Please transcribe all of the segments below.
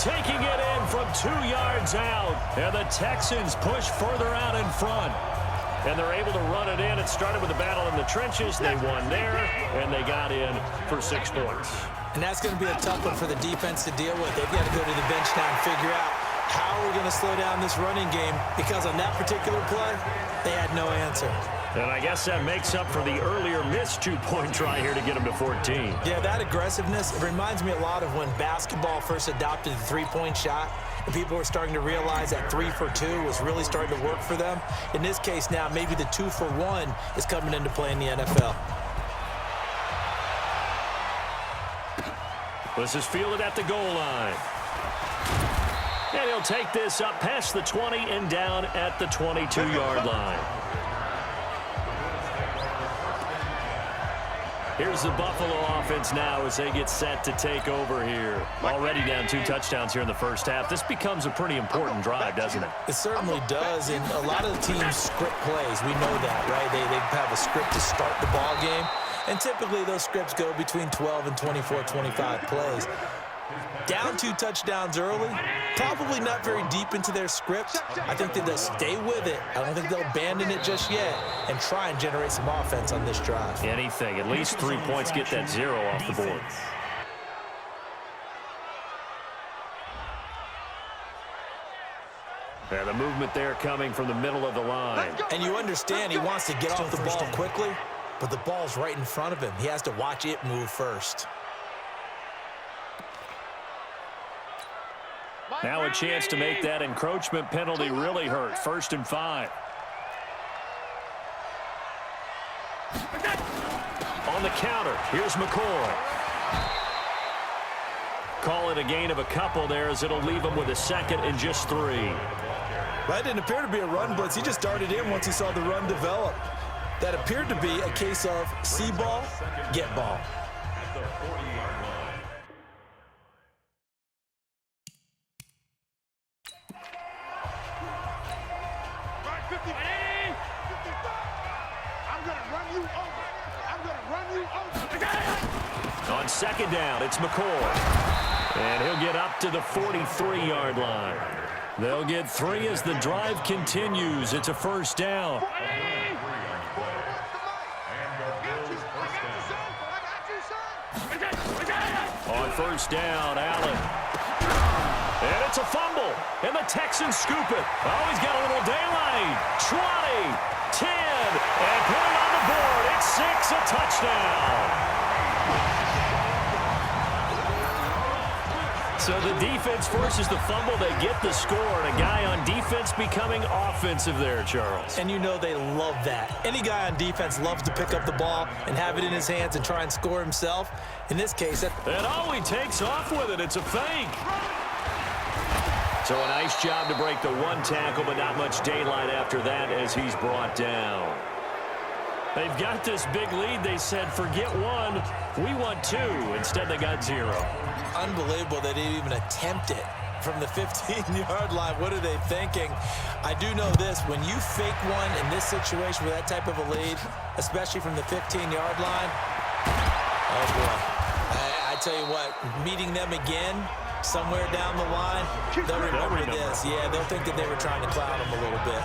taking it in from 2 yards out. And the Texans push further out in front. And they're able to run it in. It started with a battle in the trenches. They won there, and they got in for 6 points. And that's going to be a tough one for the defense to deal with. They've got to go to the bench now and figure out how we're going to slow down this running game, because on that particular play, they had no answer. And I guess that makes up for the earlier missed 2-point try here to get them to 14. Yeah, that aggressiveness, it reminds me a lot of when basketball first adopted the three-point shot, and people were starting to realize that 3 for 2 was really starting to work for them. In this case now, maybe the 2 for 1 is coming into play in the NFL. This is fielded at the goal line. And he'll take this up past the 20 and down at the 22-yard line. Here's the Buffalo offense now as they get set to take over here. Already down 2 touchdowns here in the first half. This becomes a pretty important drive, doesn't it? It certainly does, and a lot of the teams script plays. We know that, right? They have a script to start the ball game, and typically those scripts go between 12 and 24, 25 plays. Down 2 touchdowns early, probably not very deep into their script. I think that they'll stay with it. I don't think they'll abandon it just yet and try and generate some offense on this drive. Anything, at least 3 points, get that 0 off the board. And the movement there coming from the middle of the line. And you understand he wants to get off the ball quickly, but the ball's right in front of him. He has to watch it move first. Now a chance to make that encroachment penalty really hurt. 1st and 5. On the counter, here's McCoy. Call it a gain of a couple there as it'll leave him with a 2nd and just 3. That didn't appear to be a run blitz. He just darted in once he saw the run develop. That appeared to be a case of see ball, get ball. On 2nd down, it's McCoy. And he'll get up to the 43-yard line. They'll get 3 as the drive continues. It's a 1st down. On 1st down, Allen. And it's a fumble. And the Texans scoop it. Oh, he's got a little daylight. 20, 10, and put it on the board. It's 6, a touchdown. So the defense forces the fumble. They get the score, and a guy on defense becoming offensive there, Charles. And you know they love that. Any guy on defense loves to pick up the ball and have it in his hands and try and score himself. In this case, and oh, he takes off with it. It's a fake. So a nice job to break the 1 tackle, but not much daylight after that as he's brought down. They've got this big lead. They said, forget 1, we want 2. Instead, they got 0. Unbelievable they didn't even attempt it from the 15-yard line. What are they thinking? I do know this. When you fake one in this situation with that type of a lead, especially from the 15-yard line, oh, boy. I tell you what, meeting them again somewhere down the line, they'll remember this. Yeah, they'll think that they were trying to clown them a little bit.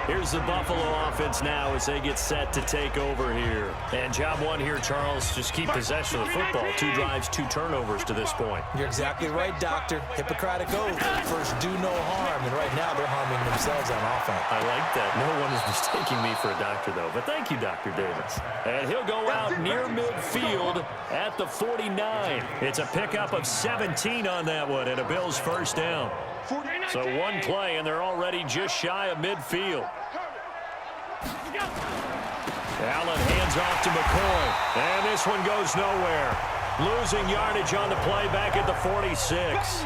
Here's the Buffalo offense now as they get set to take over here. And job 1 here, Charles, just keep possession of the football. 2 drives, 2 turnovers to this point. You're exactly right, Doctor. Hippocratic oath. First, do no harm. And right now, they're harming themselves on offense. I like that. No one is mistaking me for a doctor, though. But thank you, Dr. Davis. And he'll go out near midfield at the 49. It's a pickup of 17 on that one and a Bills 1st down. So 1 play, and they're already just shy of midfield. Allen hands off to McCoy. And this one goes nowhere. Losing yardage on the play back at the 46.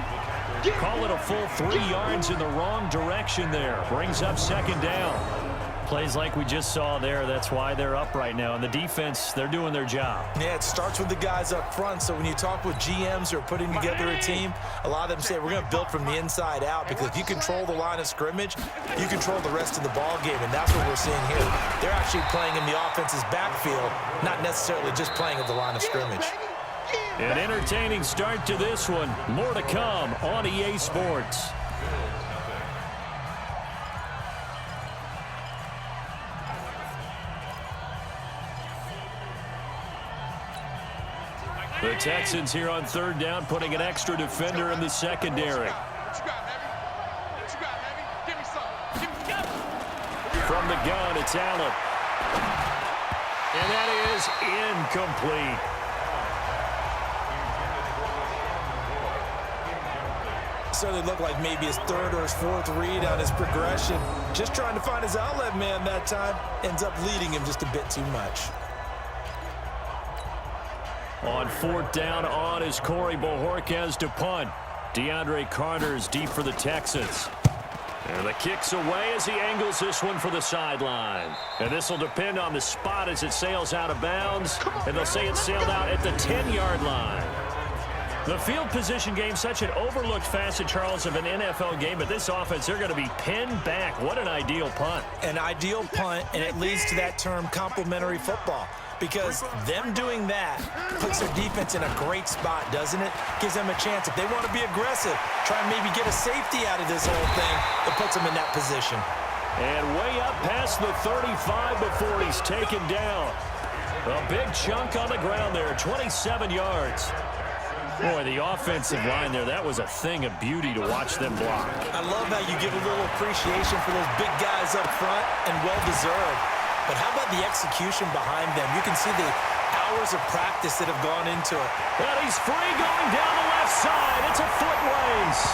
Call it a full 3 yards in the wrong direction there. Brings up 2nd down. Plays like we just saw there. That's why they're up right now. And the defense, they're doing their job. Yeah, it starts with the guys up front. So when you talk with GMs who are putting together a team, a lot of them say we're going to build from the inside out, because if you control the line of scrimmage, you control the rest of the ball game. And that's what we're seeing here. They're actually playing in the offense's backfield, not necessarily just playing at the line of scrimmage. An entertaining start to this one. More to come on EA Sports. The Texans here on third down, putting an extra defender in the secondary. From the gun, it's Allen. And that is incomplete. Certainly looked like maybe his third or his fourth read on his progression. Just trying to find his outlet man that time. Ends up leading him just a bit too much. On fourth down on is Corey Bojorquez to punt. DeAndre Carter's deep for the Texans. And the kick's away as he angles this one for the sideline. And this will depend on the spot as it sails out of bounds. And they'll say it sailed out at the 10-yard line. The field position game, such an overlooked facet, Charles, of an NFL game. But this offense, they're going to be pinned back. What an ideal punt. An ideal punt, and it leads to that term complementary football. Because them doing that puts their defense in a great spot, doesn't it? Gives them a chance. If they want to be aggressive, try and maybe get a safety out of this whole thing, it puts them in that position. And way up past the 35 before he's taken down. A big chunk on the ground there, 27 yards. Boy, the offensive line there, that was a thing of beauty to watch them block. I love how you give a little appreciation for those big guys up front, and well-deserved. But how about the execution behind them? You can see the hours of practice that have gone into it. And he's free going down the left side. It's a foot race.